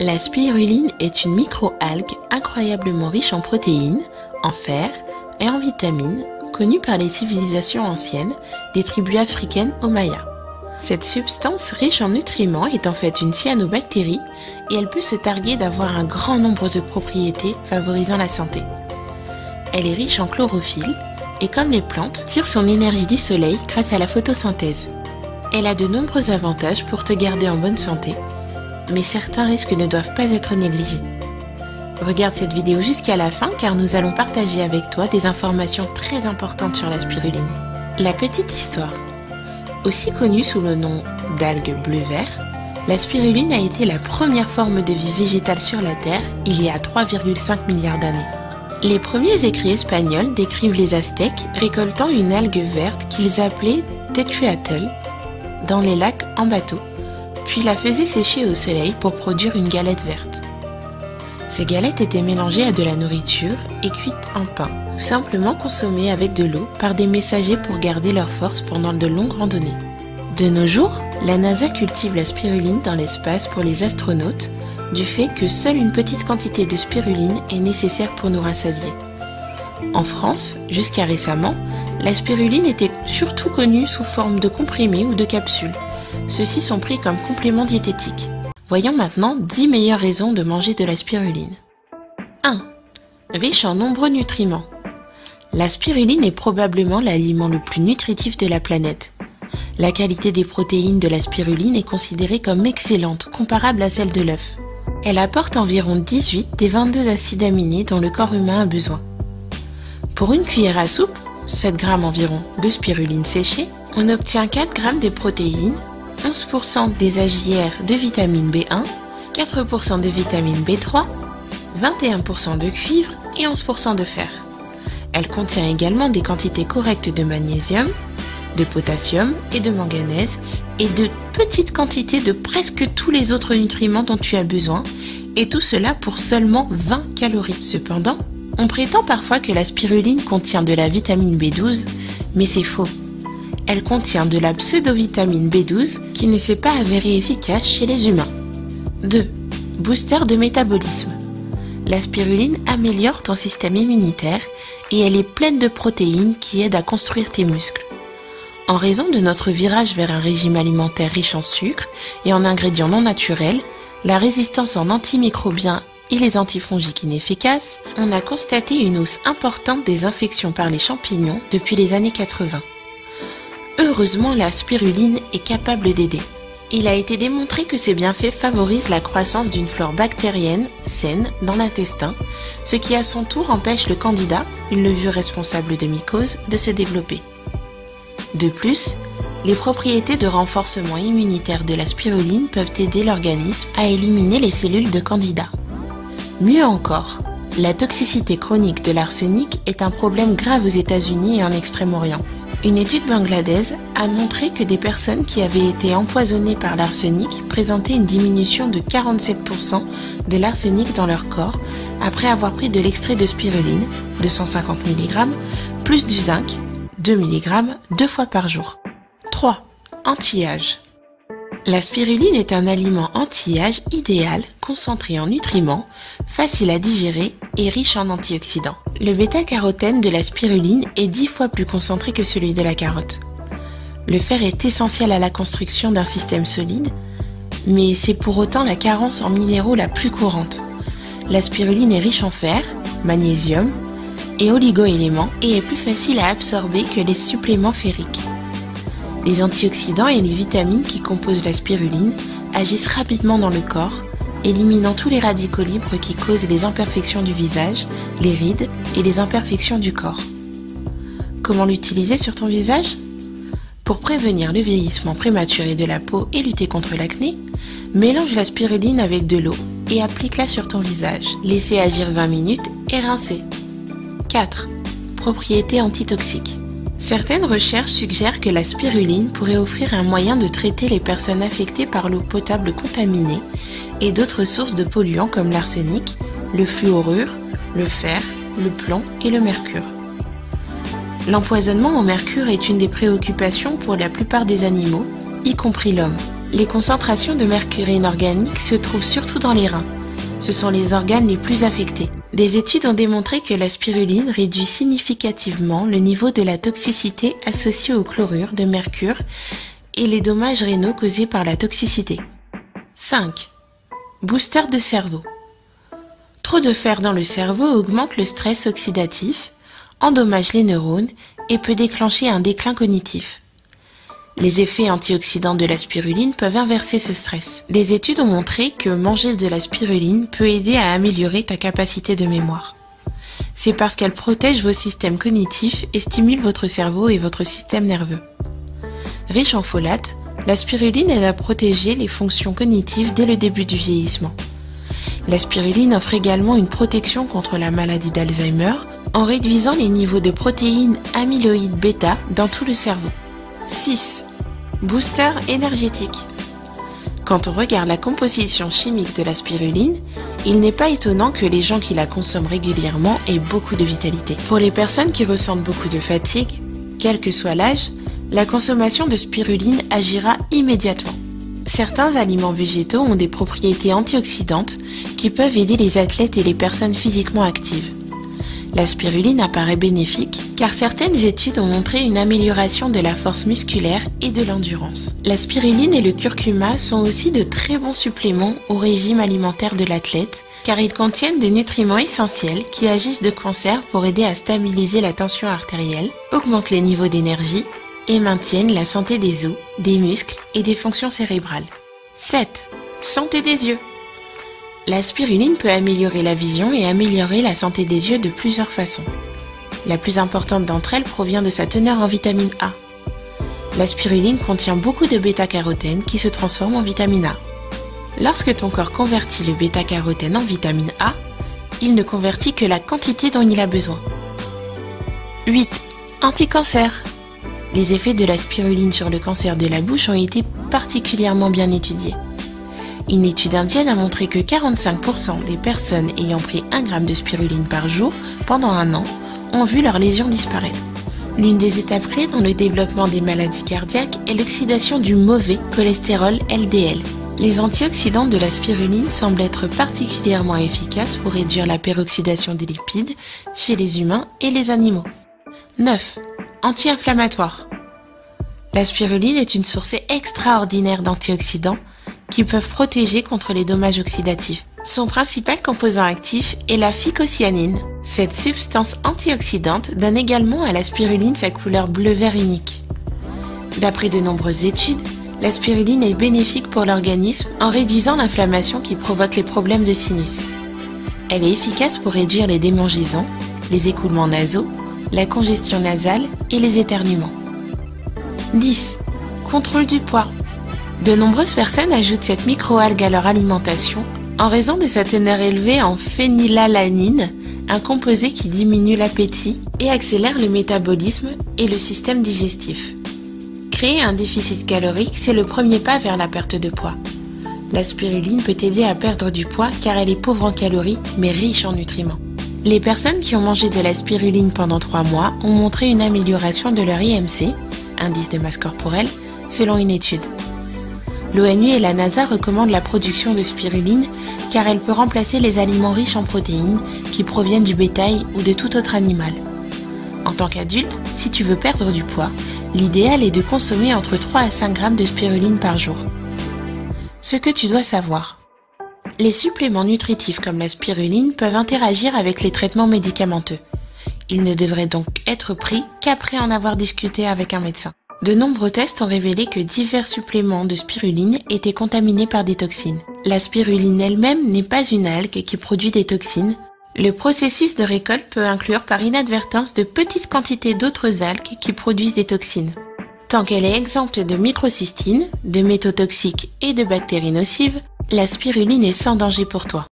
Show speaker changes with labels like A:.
A: La spiruline est une micro-algue incroyablement riche en protéines, en fer et en vitamines, connue par les civilisations anciennes des tribus africaines aux Mayas. Cette substance riche en nutriments est en fait une cyanobactérie et elle peut se targuer d'avoir un grand nombre de propriétés favorisant la santé. Elle est riche en chlorophylle et comme les plantes, tire son énergie du soleil grâce à la photosynthèse. Elle a de nombreux avantages pour te garder en bonne santé, mais certains risques ne doivent pas être négligés. Regarde cette vidéo jusqu'à la fin car nous allons partager avec toi des informations très importantes sur la spiruline. La petite histoire. Aussi connue sous le nom d'algue bleu-vert, la spiruline a été la première forme de vie végétale sur la Terre il y a 3,5 milliards d'années. Les premiers écrits espagnols décrivent les Aztèques récoltant une algue verte qu'ils appelaient tecuatl dans les lacs en bateau, puis la faisaient sécher au soleil pour produire une galette verte. Ces galettes étaient mélangées à de la nourriture et cuites en pain, ou simplement consommées avec de l'eau par des messagers pour garder leur force pendant de longues randonnées. De nos jours, la NASA cultive la spiruline dans l'espace pour les astronautes, du fait que seule une petite quantité de spiruline est nécessaire pour nous rassasier. En France, jusqu'à récemment, la spiruline était surtout connue sous forme de comprimés ou de capsules. Ceux-ci sont pris comme compléments diététiques. Voyons maintenant 10 meilleures raisons de manger de la spiruline. 1. Riche en nombreux nutriments. La spiruline est probablement l'aliment le plus nutritif de la planète. La qualité des protéines de la spiruline est considérée comme excellente, comparable à celle de l'œuf. Elle apporte environ 18 des 22 acides aminés dont le corps humain a besoin. Pour une cuillère à soupe, 7 g environ de spiruline séchée, on obtient 4 g des protéines, 11% des AJR de vitamine B1, 4% de vitamine B3, 21% de cuivre et 11% de fer. Elle contient également des quantités correctes de magnésium, de potassium et de manganèse et de petites quantités de presque tous les autres nutriments dont tu as besoin, et tout cela pour seulement 20 calories. Cependant, on prétend parfois que la spiruline contient de la vitamine B12, mais c'est faux. Elle contient de la pseudovitamine B12 qui ne s'est pas avérée efficace chez les humains. 2. Booster de métabolisme. La spiruline améliore ton système immunitaire et elle est pleine de protéines qui aident à construire tes muscles. En raison de notre virage vers un régime alimentaire riche en sucre et en ingrédients non naturels, la résistance en antimicrobiens et les antifongiques inefficaces, on a constaté une hausse importante des infections par les champignons depuis les années 80. Heureusement, la spiruline est capable d'aider. Il a été démontré que ces bienfaits favorisent la croissance d'une flore bactérienne saine dans l'intestin, ce qui à son tour empêche le candida, une levure responsable de mycoses, de se développer. De plus, les propriétés de renforcement immunitaire de la spiruline peuvent aider l'organisme à éliminer les cellules de candida. Mieux encore, la toxicité chronique de l'arsenic est un problème grave aux États-Unis et en Extrême-Orient. Une étude bangladaise a montré que des personnes qui avaient été empoisonnées par l'arsenic présentaient une diminution de 47% de l'arsenic dans leur corps après avoir pris de l'extrait de spiruline de 150 mg plus du zinc 2 mg 2 fois par jour. 3. Anti-âge. La spiruline est un aliment anti-âge idéal, concentré en nutriments, facile à digérer et riche en antioxydants. Le bêta-carotène de la spiruline est 10 fois plus concentré que celui de la carotte. Le fer est essentiel à la construction d'un système solide, mais c'est pour autant la carence en minéraux la plus courante. La spiruline est riche en fer, magnésium et oligo-éléments et est plus facile à absorber que les suppléments ferriques. Les antioxydants et les vitamines qui composent la spiruline agissent rapidement dans le corps, éliminant tous les radicaux libres qui causent les imperfections du visage, les rides et les imperfections du corps. Comment l'utiliser sur ton visage? Pour prévenir le vieillissement prématuré de la peau et lutter contre l'acné, mélange la spiruline avec de l'eau et applique-la sur ton visage. Laissez agir 20 minutes et rincez. 4. Propriétés antitoxiques. Certaines recherches suggèrent que la spiruline pourrait offrir un moyen de traiter les personnes affectées par l'eau potable contaminée et d'autres sources de polluants comme l'arsenic, le fluorure, le fer, le plomb et le mercure. L'empoisonnement au mercure est une des préoccupations pour la plupart des animaux, y compris l'homme. Les concentrations de mercure inorganique se trouvent surtout dans les reins. Ce sont les organes les plus affectés. Des études ont démontré que la spiruline réduit significativement le niveau de la toxicité associée au chlorure de mercure et les dommages rénaux causés par la toxicité. 5. Booster de cerveau. Trop de fer dans le cerveau augmente le stress oxydatif, endommage les neurones et peut déclencher un déclin cognitif. Les effets antioxydants de la spiruline peuvent inverser ce stress. Des études ont montré que manger de la spiruline peut aider à améliorer ta capacité de mémoire. C'est parce qu'elle protège vos systèmes cognitifs et stimule votre cerveau et votre système nerveux. Riche en folate, la spiruline aide à protéger les fonctions cognitives dès le début du vieillissement. La spiruline offre également une protection contre la maladie d'Alzheimer en réduisant les niveaux de protéines amyloïdes bêta dans tout le cerveau. 6. Booster énergétique. Quand on regarde la composition chimique de la spiruline, il n'est pas étonnant que les gens qui la consomment régulièrement aient beaucoup de vitalité. Pour les personnes qui ressentent beaucoup de fatigue, quel que soit l'âge, la consommation de spiruline agira immédiatement. Certains aliments végétaux ont des propriétés antioxydantes qui peuvent aider les athlètes et les personnes physiquement actives. La spiruline apparaît bénéfique car certaines études ont montré une amélioration de la force musculaire et de l'endurance. La spiruline et le curcuma sont aussi de très bons suppléments au régime alimentaire de l'athlète car ils contiennent des nutriments essentiels qui agissent de concert pour aider à stabiliser la tension artérielle, augmentent les niveaux d'énergie et maintiennent la santé des os, des muscles et des fonctions cérébrales. 7. Santé des yeux. La spiruline peut améliorer la vision et améliorer la santé des yeux de plusieurs façons. La plus importante d'entre elles provient de sa teneur en vitamine A. La spiruline contient beaucoup de bêta-carotène qui se transforme en vitamine A. Lorsque ton corps convertit le bêta-carotène en vitamine A, il ne convertit que la quantité dont il a besoin. 8. Anti-cancer. Les effets de la spiruline sur le cancer de la bouche ont été particulièrement bien étudiés. Une étude indienne a montré que 45% des personnes ayant pris 1 gramme de spiruline par jour pendant 1 an ont vu leurs lésions disparaître. L'une des étapes clés dans le développement des maladies cardiaques est l'oxydation du mauvais cholestérol LDL. Les antioxydants de la spiruline semblent être particulièrement efficaces pour réduire la peroxydation des lipides chez les humains et les animaux. 9. Anti-inflammatoire. La spiruline est une source extraordinaire d'antioxydants qui peuvent protéger contre les dommages oxydatifs. Son principal composant actif est la phycocyanine. Cette substance antioxydante donne également à la spiruline sa couleur bleu-vert unique. D'après de nombreuses études, la spiruline est bénéfique pour l'organisme en réduisant l'inflammation qui provoque les problèmes de sinus. Elle est efficace pour réduire les démangeaisons, les écoulements nasaux, la congestion nasale et les éternuements. 10. Contrôle du poids. De nombreuses personnes ajoutent cette microalgue à leur alimentation en raison de sa teneur élevée en phénylalanine, un composé qui diminue l'appétit et accélère le métabolisme et le système digestif. Créer un déficit calorique, c'est le premier pas vers la perte de poids. La spiruline peut aider à perdre du poids car elle est pauvre en calories mais riche en nutriments. Les personnes qui ont mangé de la spiruline pendant 3 mois ont montré une amélioration de leur IMC, indice de masse corporelle, selon une étude. L'ONU et la NASA recommandent la production de spiruline car elle peut remplacer les aliments riches en protéines qui proviennent du bétail ou de tout autre animal. En tant qu'adulte, si tu veux perdre du poids, l'idéal est de consommer entre 3 à 5 grammes de spiruline par jour. Ce que tu dois savoir. Les suppléments nutritifs comme la spiruline peuvent interagir avec les traitements médicamenteux. Ils ne devraient donc être pris qu'après en avoir discuté avec un médecin. De nombreux tests ont révélé que divers suppléments de spiruline étaient contaminés par des toxines. La spiruline elle-même n'est pas une algue qui produit des toxines. Le processus de récolte peut inclure par inadvertance de petites quantités d'autres algues qui produisent des toxines. Tant qu'elle est exempte de microcystine, de métaux toxiques et de bactéries nocives, la spiruline est sans danger pour toi.